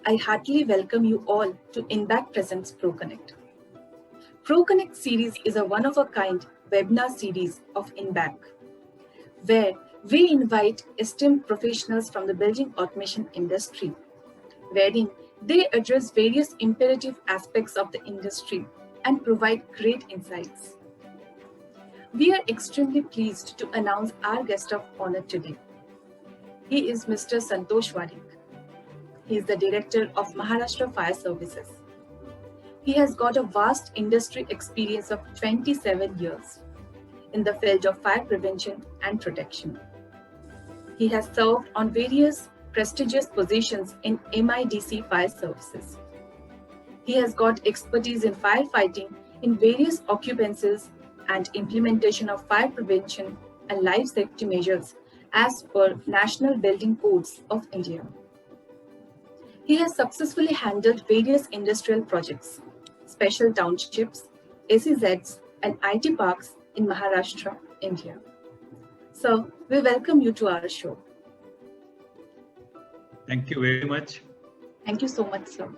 I heartily welcome you all to INBAC Presents ProConnect. ProConnect series is a one-of-a-kind webinar series of INBAC, where we invite esteemed professionals from the building automation industry, wherein they address various imperative aspects of the industry and provide great insights. We are extremely pleased to announce our guest of honor today. He is Mr. Santosh Warik. He is the Director of Maharashtra Fire Services. He has got a vast industry experience of 27 years in the field of fire prevention and protection. He has served on various prestigious positions in MIDC Fire Services. He has got expertise in firefighting in various occupancies and implementation of fire prevention and life safety measures as per National Building Codes of India. He has successfully handled various industrial projects, special townships, SEZs, and IT parks in Maharashtra, India. So, we welcome you to our show. Thank you very much. Thank you so much, sir.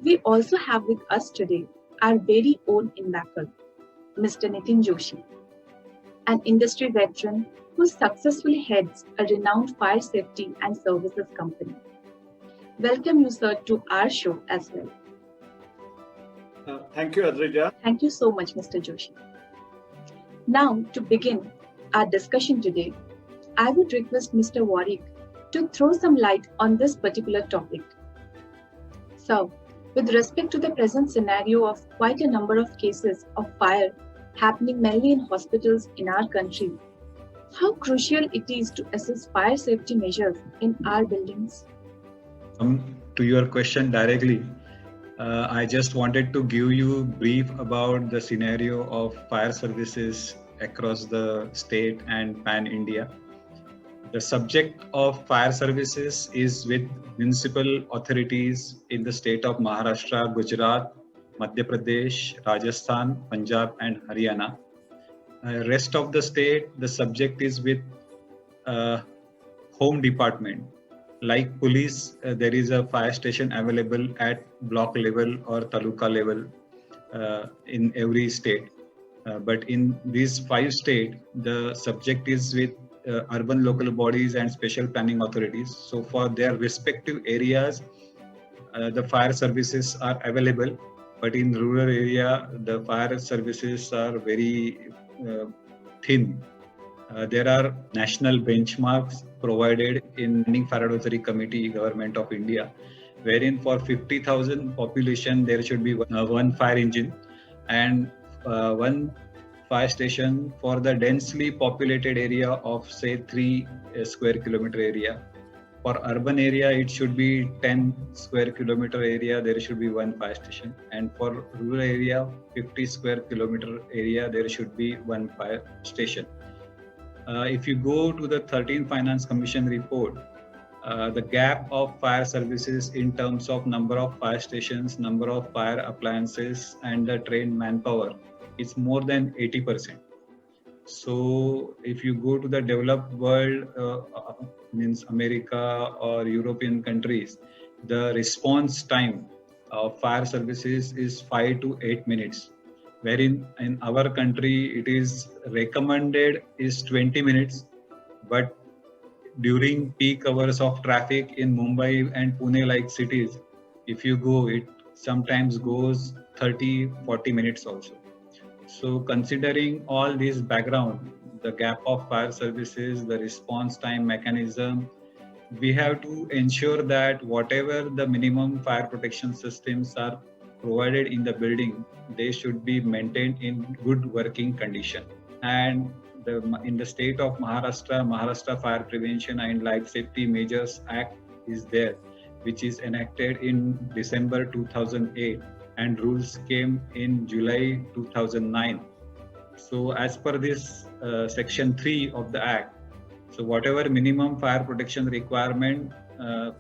We also have with us today our very own INBACer, Mr. Nitin Joshi, an industry veteran who successfully heads a renowned fire safety and services company. Welcome you, sir, to our show as well. Thank you, Adrija. Thank you so much, Mr. Joshi. Now, to begin our discussion today, I would request Mr. Warik to throw some light on this particular topic. So, with respect to the present scenario of quite a number of cases of fire happening mainly in hospitals in our country, how crucial it is to assess fire safety measures in our buildings? To your question directly, I just wanted to give you brief about the scenario of fire services across the state and pan-India. The subject of fire services is with municipal authorities in the state of Maharashtra, Gujarat, Madhya Pradesh, Rajasthan, Punjab and Haryana. Rest of the state, the subject is with home department. Like police, there is a fire station available at block level or taluka level in every state. But in these 5 states, the subject is with urban local bodies and special planning authorities. So for their respective areas, the fire services are available. But in rural area, the fire services are very thin. There are national benchmarks provided in Fire Advisory Committee, Government of India, wherein for 50,000 population there should be one fire engine and one fire station for the densely populated area of say 3 square kilometer area. For urban area, it should be 10 square kilometer area, there should be one fire station. And for rural area, 50 square kilometer area, there should be one fire station. If you go to the 13th Finance Commission report, the gap of fire services in terms of number of fire stations, number of fire appliances and the trained manpower is more than 80%. So if you go to the developed world, means America or European countries, the response time of fire services is 5 to 8 minutes. Wherein in our country, it is recommended is 20 minutes, but during peak hours of traffic in Mumbai and Pune like cities, if you go, it sometimes goes 30-40 minutes also. So considering all this background, the gap of fire services, the response time mechanism, we have to ensure that whatever the minimum fire protection systems are provided in the building, they should be maintained in good working condition. And in the state of Maharashtra, Maharashtra Fire Prevention and Life Safety Measures Act is there, which is enacted in December 2008 and rules came in July 2009. So as per this section 3 of the act, so whatever minimum fire protection requirement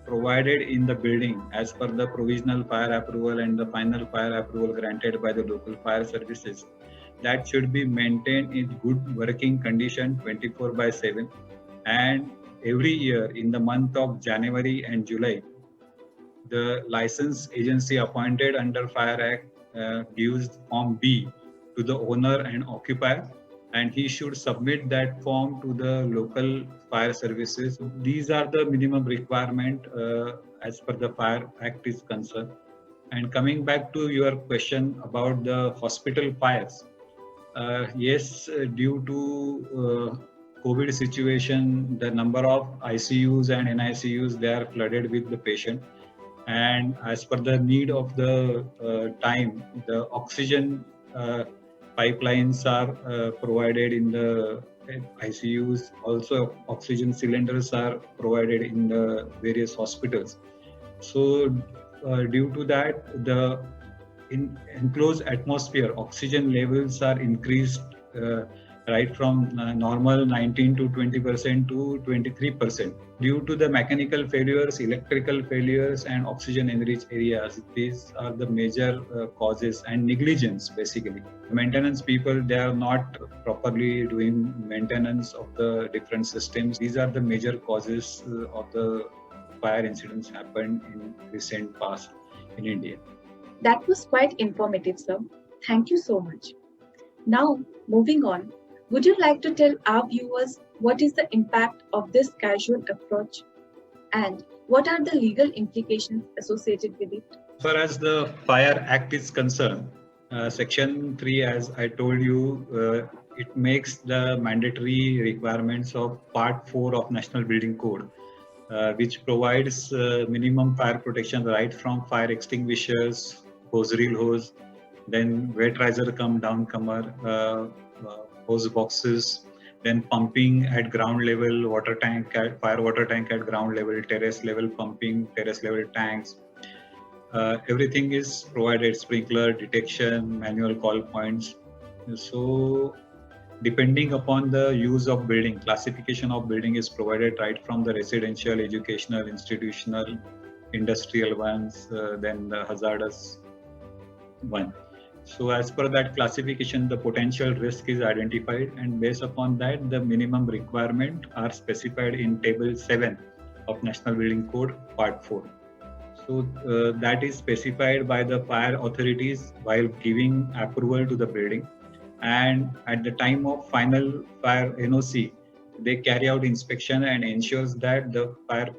provided in the building as per the provisional fire approval and the final fire approval granted by the local fire services, that should be maintained in good working condition 24/7. And every year in the month of January and July, the license agency appointed under Fire Act gives Form B to the owner and occupier, and he should submit that form to the local fire services. These are the minimum requirement as per the Fire Act is concerned. And coming back to your question about the hospital fires, yes, due to COVID situation, the number of ICUs and NICUs, they are flooded with the patient. And as per the need of the time, the oxygen pipelines are provided in the ICUs. Also, oxygen cylinders are provided in the various hospitals. So, due to that, the in enclosed atmosphere, oxygen levels are increased right from normal 19 to 20% to 23%. Due to the mechanical failures, electrical failures, and oxygen enriched areas, these are the major causes, and negligence basically. Maintenance people, they are not properly doing maintenance of the different systems. These are the major causes of the fire incidents happened in recent past in India. That was quite informative, sir. Thank you so much. Now, moving on, would you like to tell our viewers what is the impact of this casual approach and what are the legal implications associated with it? As far as the Fire Act is concerned, Section 3, as I told you, it makes the mandatory requirements of Part 4 of National Building Code, which provides minimum fire protection right from fire extinguishers, hose reel hose, then wet riser cum downcomer, hose boxes, then pumping at ground level, water tank, fire water tank at ground level, terrace level pumping, terrace level tanks. Everything is provided, sprinkler, detection, manual call points. So depending upon the use of building, classification of building is provided right from the residential, educational, institutional, industrial ones, then the hazardous one. So as per that classification, the potential risk is identified, and based upon that, the minimum requirement are specified in Table 7 of National Building Code, Part 4. So that is specified by the fire authorities while giving approval to the building. And at the time of final fire NOC, they carry out inspection and ensures that the fire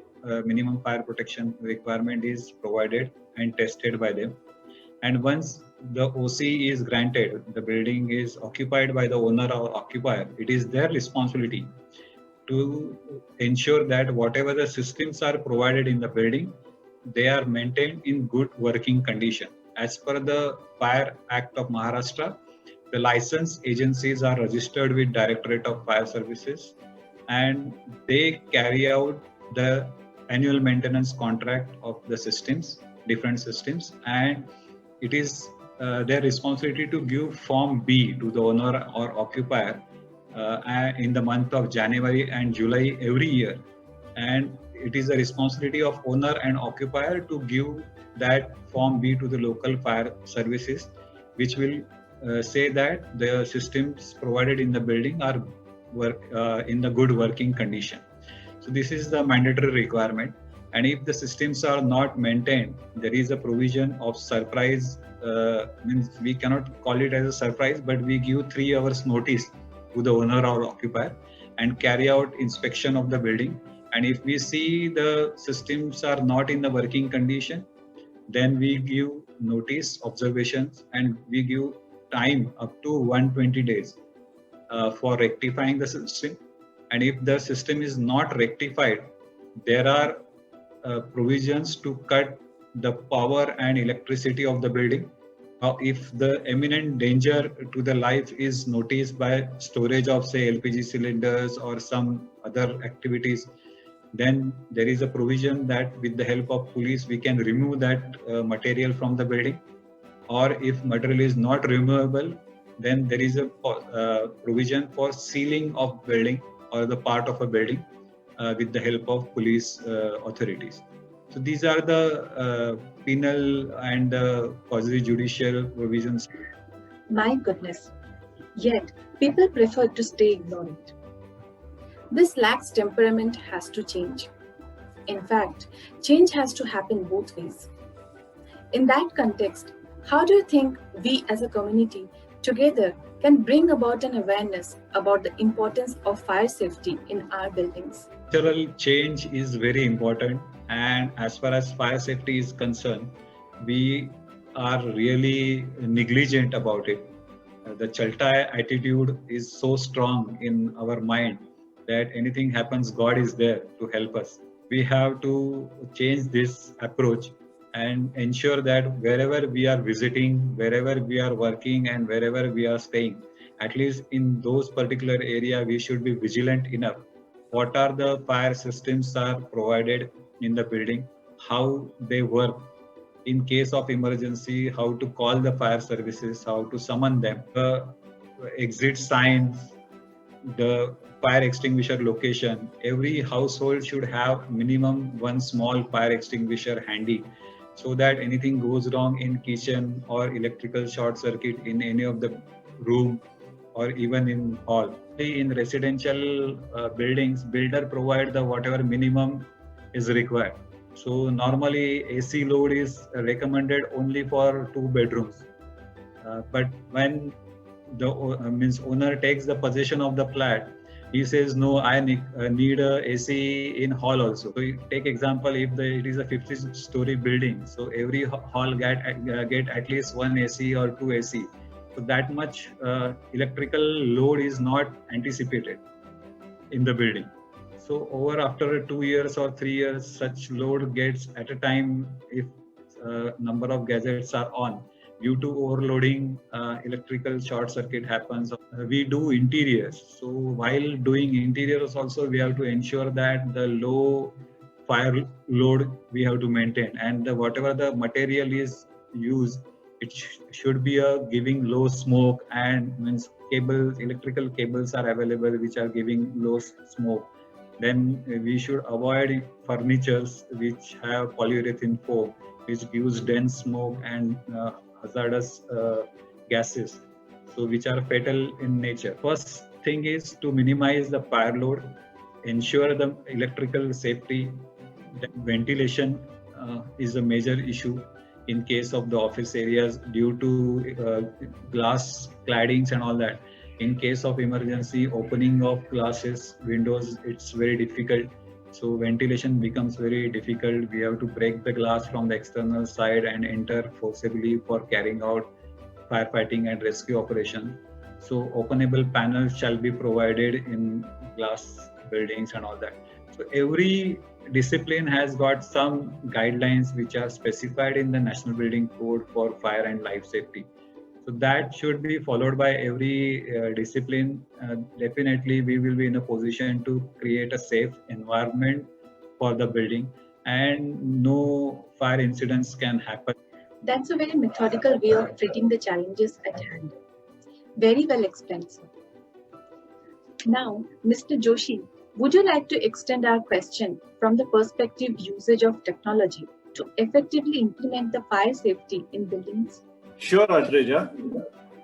minimum fire protection requirement is provided and tested by them. And once the OC is granted, the building is occupied by the owner or occupier, it is their responsibility to ensure that whatever the systems are provided in the building, they are maintained in good working condition. As per the Fire Act of Maharashtra, the license agencies are registered with Directorate of Fire Services, and they carry out the annual maintenance contract of the systems, different systems, and it is their responsibility to give Form B to the owner or occupier in the month of January and July every year. And it is the responsibility of owner and occupier to give that Form B to the local fire services, which will say that the systems provided in the building are in the good working condition. So this is the mandatory requirement. And if the systems are not maintained, there is a provision of surprise. Means we cannot call it as a surprise, but we give 3 hours notice to the owner or occupier and carry out inspection of the building. And if we see the systems are not in the working condition, then we give notice, observations, and we give time up to 120 days for rectifying the system. And if the system is not rectified, there are provisions to cut the power and electricity of the building. If the imminent danger to the life is noticed by storage of, say, LPG cylinders or some other activities, then there is a provision that with the help of police, we can remove that material from the building. Or if material is not removable, then there is a provision for sealing of building or the part of a building with the help of police authorities. So these are the penal and quasi-judicial provisions. My goodness. Yet, people prefer to stay ignorant. This lax temperament has to change. In fact, change has to happen both ways. In that context, how do you think we as a community together can bring about an awareness about the importance of fire safety in our buildings? Cultural change is very important, and as far as fire safety is concerned, we are really negligent about it. The Chalta attitude is so strong in our mind that anything happens, God is there to help us. We have to change this approach and ensure that wherever we are visiting, wherever we are working, and wherever we are staying, at least in those particular area, we should be vigilant enough. What are the fire systems are provided in the building, how they work, in case of emergency, how to call the fire services, how to summon them, the exit signs, the fire extinguisher location. Every household should have minimum one small fire extinguisher handy, so that anything goes wrong in kitchen or electrical short circuit in any of the room or even in hall. In residential buildings, builder provide the whatever minimum is required. So normally AC load is recommended only for 2 bedrooms. But when the means owner takes the possession of the flat, he says no, I need a AC in hall also. So you take example, if it is a 50-story building, so every hall get at least one AC or two AC. So that much electrical load is not anticipated in the building. So over after 2 years or 3 years, such load gets at a time, if number of gadgets are on, due to overloading, electrical short circuit happens. We do interiors. So while doing interiors also, we have to ensure that the low fire load we have to maintain, and whatever the material is used, it should be giving low smoke, and means electrical cables are available which are giving low smoke. Then we should avoid furnitures which have polyurethane foam, which gives dense smoke and hazardous gases, so which are fatal in nature. First thing is to minimize the fire load, ensure the electrical safety. Ventilation is a major issue in case of the office areas due to glass claddings and all that. In case of emergency, opening of glasses, windows, it's very difficult. So ventilation becomes very difficult. We have to break the glass from the external side and enter forcibly for carrying out firefighting and rescue operation. So openable panels shall be provided in glass buildings and all that. So every discipline has got some guidelines which are specified in the National Building Code for fire and life safety. So that should be followed by every discipline. Definitely, we will be in a position to create a safe environment for the building, and no fire incidents can happen. That's a very methodical way of treating the challenges at hand. Very well explained, sir. Now, Mr. Joshi, would you like to extend our question from the perspective usage of technology to effectively implement the fire safety in buildings? Sure, Ajreja.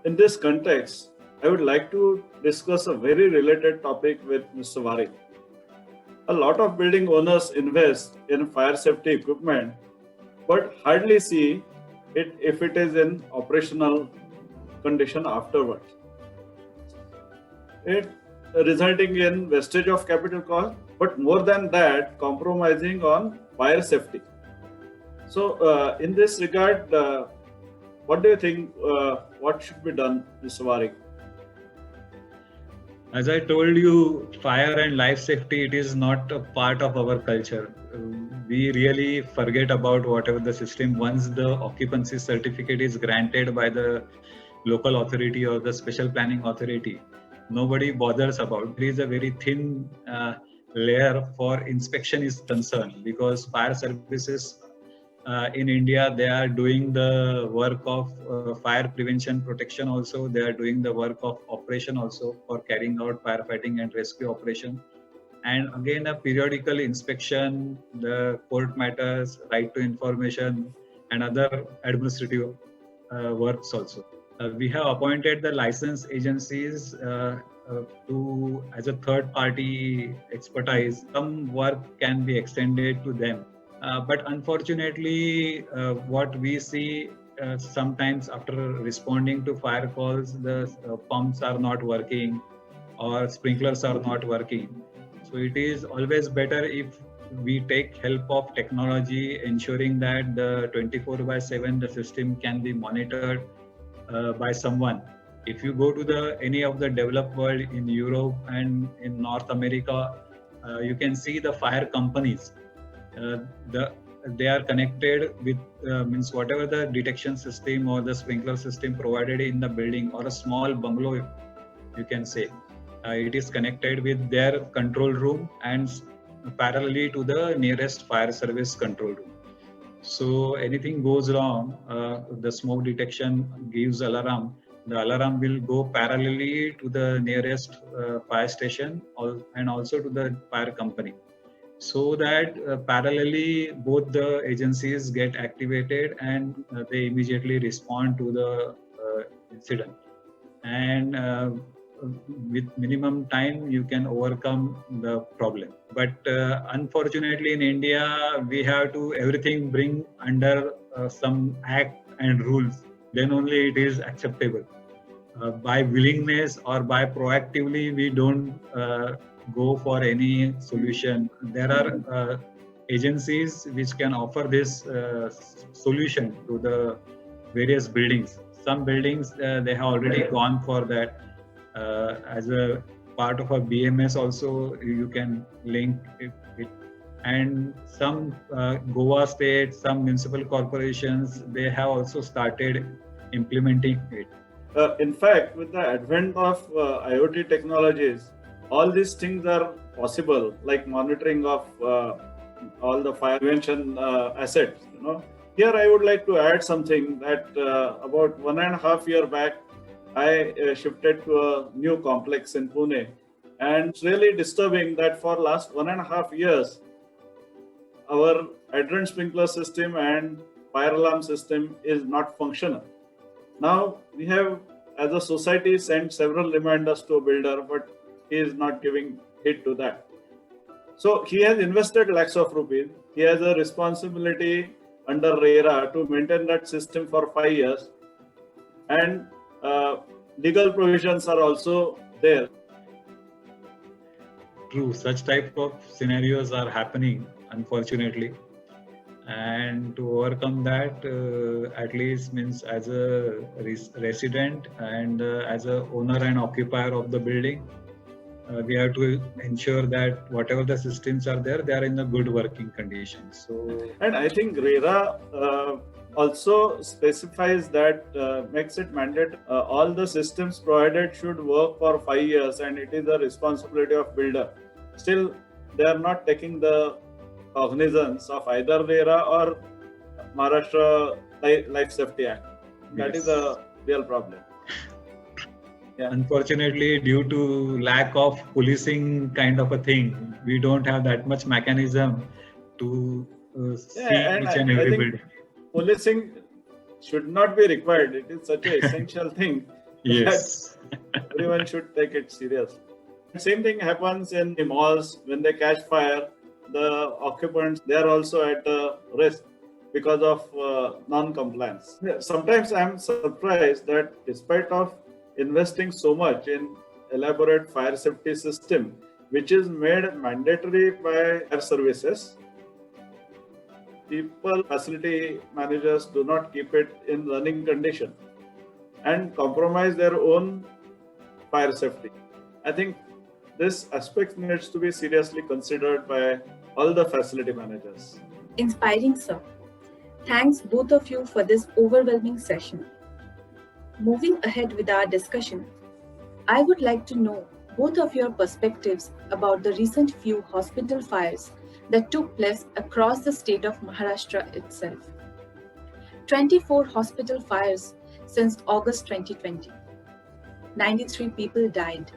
In this context, I would like to discuss a very related topic with Mr. Warik. A lot of building owners invest in fire safety equipment, but hardly see it if it is in operational condition afterwards. It resulting in wastage of capital cost, but more than that, compromising on fire safety. So, in this regard, what do you think? What should be done, Mr. Warik? As I told you, fire and life safety, it is not a part of our culture. We really forget about whatever the system. Once the occupancy certificate is granted by the local authority or the special planning authority, nobody bothers about. There is a very thin layer for inspection is concerned, because fire services in India, they are doing the work of fire prevention protection also. They are doing the work of operation also for carrying out firefighting and rescue operation. And again, a periodical inspection, the court matters, right to information, and other administrative works also. We have appointed the license agencies to as a third party expertise, some work can be extended to them. But unfortunately, what we see sometimes after responding to fire calls, the pumps are not working or sprinklers are not working. So it is always better if we take help of technology, ensuring that the 24/7 the system can be monitored by someone. If you go to the any of the developed world in Europe and in North America, you can see the fire companies. Uh, the they are connected with means whatever the detection system or the sprinkler system provided in the building or a small bungalow, you can say. It is connected with their control room and parallelly to the nearest fire service control room. So anything goes wrong, the smoke detection gives alarm. The alarm will go parallelly to the nearest fire station and also to the fire company, so that parallelly both the agencies get activated and they immediately respond to the incident. And with minimum time you can overcome the problem. But unfortunately in India we have to everything bring under some act and rules, then only it is acceptable. By willingness or by proactively we don't go for any solution. There are agencies which can offer this solution to the various buildings. Some buildings they have already gone for that. As a part of a BMS also you can link it. And some Goa state, some municipal corporations, they have also started implementing it. In fact, with the advent of IoT technologies, all these things are possible, like monitoring of all the fire prevention assets. Here I would like to add something that about 1.5 years back, I shifted to a new complex in Pune, and it's really disturbing that for last 1.5 years, our hydrant sprinkler system and fire alarm system is not functional. Now we have, as a society, sent several reminders to a builder, but he is not giving heed to that. So he has invested lakhs of rupees. He has a responsibility under RERA to maintain that system for 5 years, and legal provisions are also there. True, such type of scenarios are happening, unfortunately. And to overcome that, at least means as a resident and as a owner and occupier of the building, we have to ensure that whatever the systems are there, they are in a good working conditions. So, and I think RERA also specifies that makes it mandate all the systems provided should work for 5 years, and it is the responsibility of builder. Still, they are not taking the cognizance of either RERA or Maharashtra Life Safety Act. That is a real problem. Yeah. Unfortunately, due to lack of policing kind of a thing, we don't have that much mechanism to see each and every building. Policing should not be required. It is such an essential thing. Yes. That everyone should take it seriously. Same thing happens in the malls. When they catch fire, the occupants, they are also at risk because of non-compliance. Sometimes I am surprised that despite of investing so much in elaborate fire safety system, which is made mandatory by fire services, facility managers do not keep it in running condition and compromise their own fire safety. I think this aspect needs to be seriously considered by all the facility managers. Inspiring, sir. Thanks both of you for this overwhelming session. Moving ahead with our discussion, I would like to know both of your perspectives about the recent few hospital fires that took place across the state of Maharashtra itself. 24 hospital fires since August 2020. 93 people died.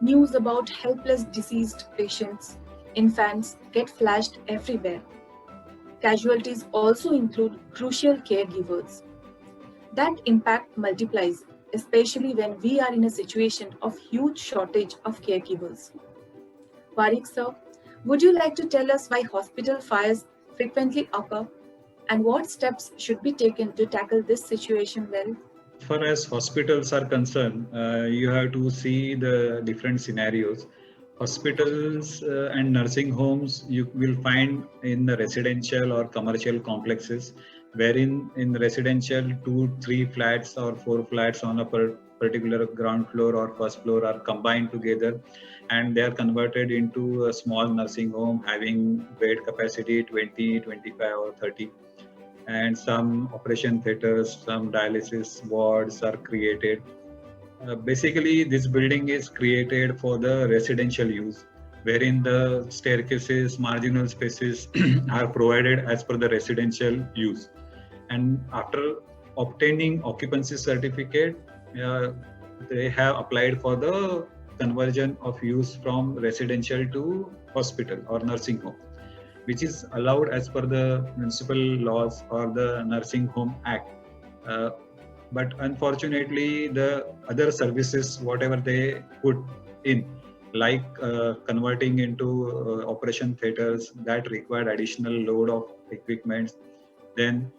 News about helpless deceased patients, infants get flashed everywhere. Casualties also include crucial caregivers. That impact multiplies especially when we are in a situation of huge shortage of caregivers. Varik sir, would you like to tell us why hospital fires frequently occur and what steps should be taken to tackle this situation well? As far as hospitals are concerned, you have to see the different scenarios. Hospitals and nursing homes you will find in the residential or commercial complexes, wherein in residential 2, 3 flats or 4 flats on a particular ground floor or first floor are combined together, and they are converted into a small nursing home having bed capacity 20, 25 or 30, and some operation theaters, some dialysis wards are created. Basically, this building is created for the residential use, wherein the staircases, marginal spaces are provided as per the residential use. And after obtaining occupancy certificate, they have applied for the conversion of use from residential to hospital or nursing home, which is allowed as per the municipal laws or the Nursing Home Act. But unfortunately, the other services, whatever they put in, like converting into operation theaters, that required additional load of equipment. Then,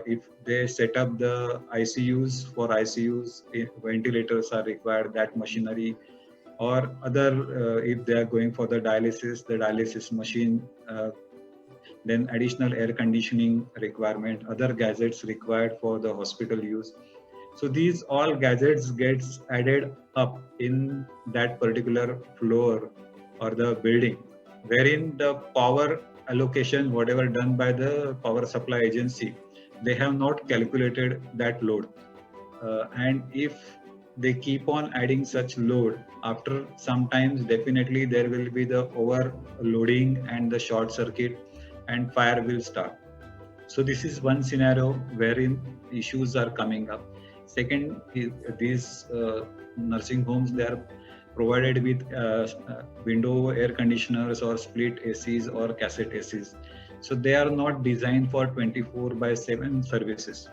if they set up the ICUs, for ICUs, ventilators are required, that machinery, or other, if they are going for the dialysis machine, then additional air conditioning requirement, other gadgets required for the hospital use. So these all gadgets gets added up in that particular floor or the building, wherein the power allocation, whatever done by the power supply agency, they have not calculated that load. And if they keep on adding such load, after sometimes definitely there will be the overloading and the short circuit and fire will start. So this is one scenario wherein issues are coming up. Second, these nursing homes, they are provided with window air conditioners or split ACs or cassette ACs. So they are not designed for 24/7 services.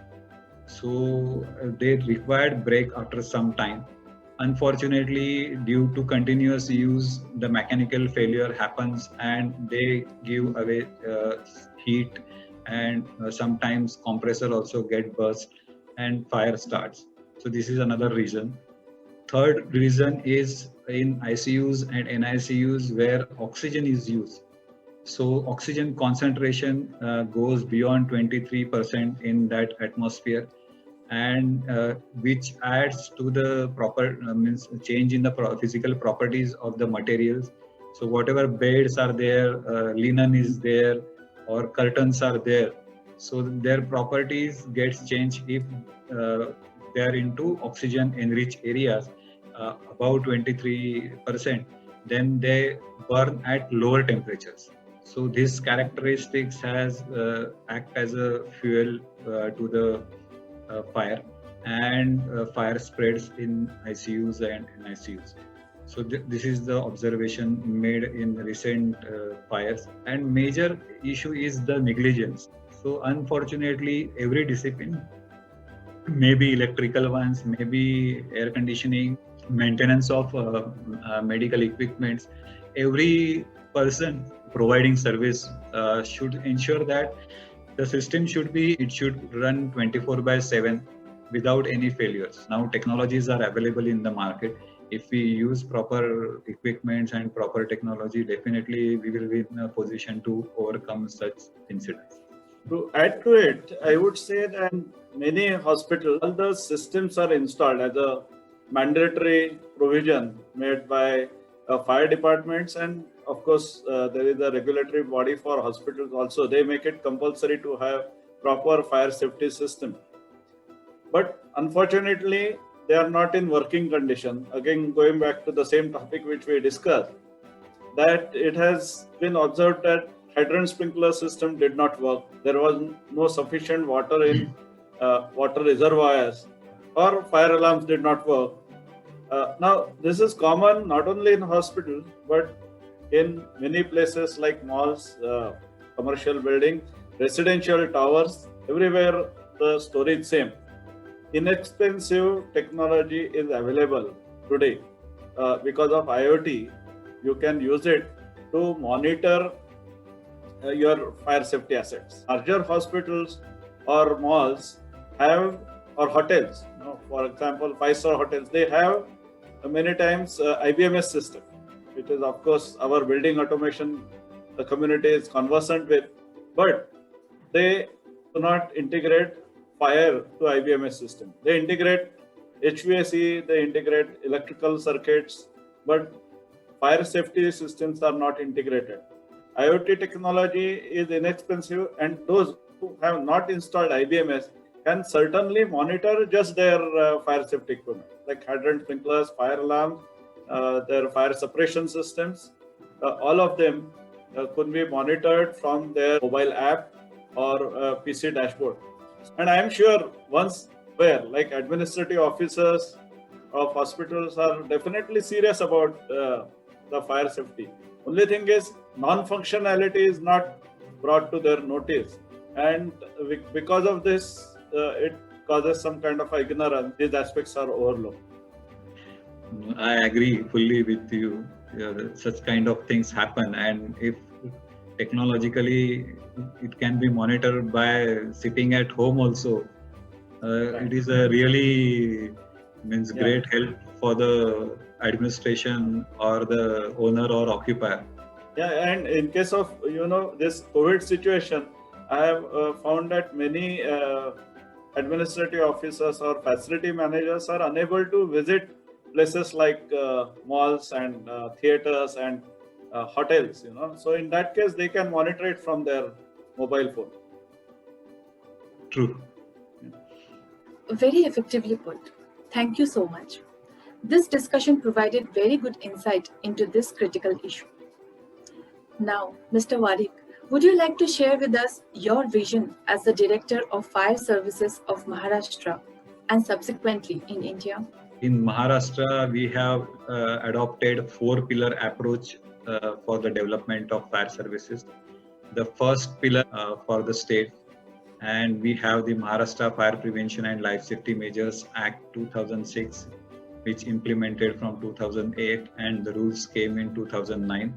So they required break after some time. Unfortunately, due to continuous use, the mechanical failure happens and they give away heat, and sometimes compressor also get burst and fire starts. So this is another reason. Third reason is in ICUs and NICUs where oxygen is used. So oxygen concentration goes beyond 23% in that atmosphere, and which adds to the proper means change in the physical properties of the materials. So whatever beds are there, linen is there, or curtains are there, so their properties gets changed if they are into oxygen enriched areas above 23%, then they burn at lower temperatures. So these characteristics has act as a fuel to the fire, and fire spreads in ICUs and NICUs. So this is the observation made in recent fires. And major issue is the negligence. So unfortunately, every discipline, maybe electrical ones, maybe air conditioning, maintenance of medical equipments, every person providing service should ensure that the system should run 24/7 without any failures. Now technologies are available in the market. If we use proper equipments and proper technology, definitely we will be in a position to overcome such incidents. To add to it, I would say that in many hospitals, all the systems are installed as a mandatory provision made by fire departments, and of course there is a regulatory body for hospitals also. They make it compulsory to have proper fire safety system. But unfortunately, they are not in working condition. Again, going back to the same topic which we discussed, that it has been observed that hydrant sprinkler system did not work. There was no sufficient water in water reservoirs, or fire alarms did not work. Now, this is common not only in hospitals, but in many places like malls, commercial buildings, residential towers, everywhere the story is same. inexpensive technology is available today. Because of IoT, you can use it to monitor your fire safety assets. Larger hospitals or malls have, or hotels, for example, five-star hotels, they have many times IBMS system, which is of course our building automation the community is conversant with, but they do not integrate fire to IBMS system. They integrate HVAC, they integrate electrical circuits, but fire safety systems are not integrated. IoT technology is inexpensive, and those who have not installed IBMS can certainly monitor just their fire safety equipment, like hydrant sprinklers, fire alarms, their fire suppression systems. All of them could be monitored from their mobile app or PC dashboard. And I am sure once where like administrative officers of hospitals are definitely serious about the fire safety. Only thing is non-functionality is not brought to their notice, and because of this, it causes some kind of ignorance. These aspects are overlooked. I agree fully with you. Such kind of things happen, and if technologically it can be monitored by sitting at home also, it is a really great help for the administration or the owner or occupier. Yeah, and in case of this COVID situation, I have found that many administrative officers or facility managers are unable to visit places like malls and theaters and hotels. So in that case, they can monitor it from their mobile phone. True. Very effectively put. Thank you so much. This discussion provided very good insight into this critical issue. Now, Mr. Warik, would you like to share with us your vision as the Director of Fire Services of Maharashtra and subsequently in India? In Maharashtra, we have adopted 4-pillar approach for the development of fire services. The first pillar for the state, and we have the Maharashtra Fire Prevention and Life Safety Measures Act 2006, which implemented from 2008, and the rules came in 2009.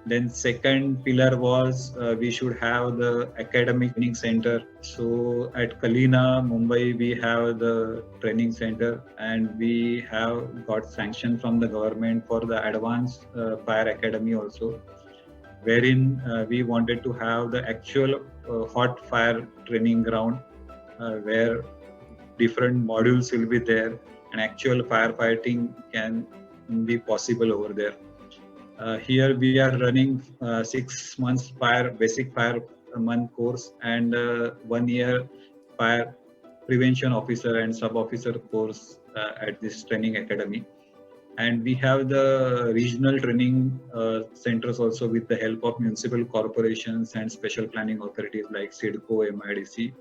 Then second pillar was we should have the academic training center. So at Kalina, Mumbai, we have the training center, and we have got sanction from the government for the advanced fire academy also, wherein we wanted to have the actual hot fire training ground where different modules will be there and actual firefighting can be possible over there. Here we are running 6 months basic fire month course and 1 year fire prevention officer and sub officer course at this training academy. And we have the regional training centers also with the help of municipal corporations and special planning authorities like CIDCO, MIDC,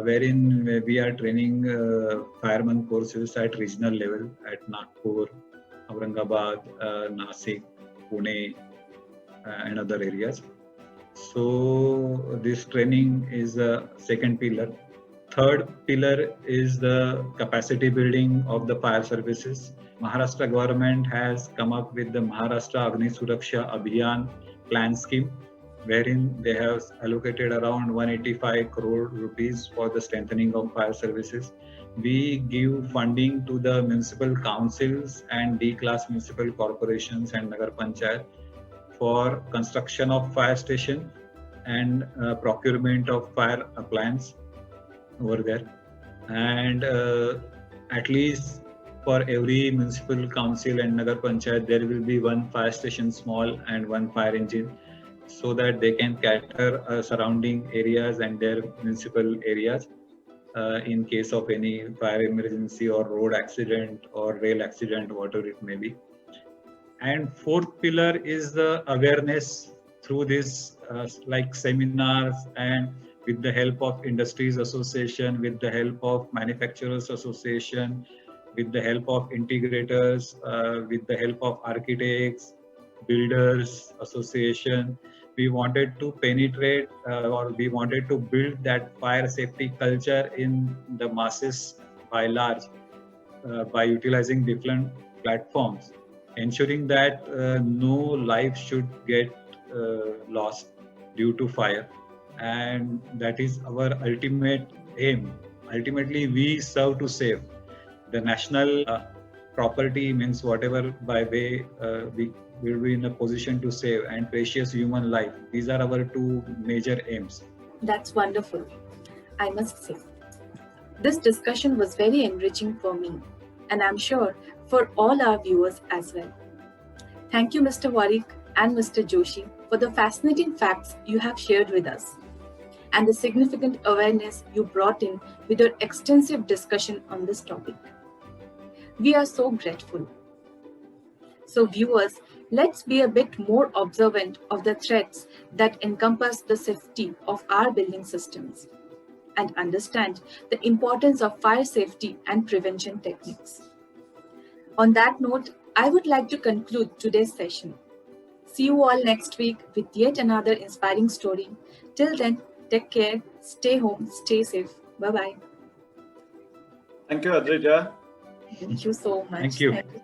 wherein we are training fireman courses at regional level at Nagpur, Aurangabad, Nasik, Pune, and other areas. So this training is a second pillar. Third pillar is the capacity building of the fire services. Maharashtra government has come up with the Maharashtra Agni Suraksha Abhiyan plan scheme, wherein they have allocated around 185 crore rupees for the strengthening of fire services. We give funding to the municipal councils and D-class municipal corporations and Nagar Panchayat for construction of fire station and procurement of fire appliance over there. And at least for every municipal council and Nagar Panchayat, there will be one fire station small and one fire engine, so that they can cater surrounding areas and their municipal areas in case of any fire emergency or road accident or rail accident, whatever it may be. And fourth pillar is the awareness through this like seminars, and with the help of industries association, with the help of manufacturers association, with the help of integrators, with the help of architects, builders association. we wanted to penetrate or we wanted to build that fire safety culture in the masses by large by utilizing different platforms, ensuring that no life should get lost due to fire. And that is our ultimate aim. Ultimately, we serve to save the national property, means whatever by way we will be in a position to save, and precious human life. These are our two major aims. That's wonderful, I must say. This discussion was very enriching for me, and I'm sure for all our viewers as well. Thank you, Mr. Warwick and Mr. Joshi, for the fascinating facts you have shared with us and the significant awareness you brought in with your extensive discussion on this topic. We are so grateful. So, viewers, let's be a bit more observant of the threats that encompass the safety of our building systems and understand the importance of fire safety and prevention techniques. On that note, I would like to conclude today's session. See you all next week with yet another inspiring story. Till then, take care, stay home, stay safe. Bye-bye. Thank you, Adrija. Thank you so much. Thank you. Thank you.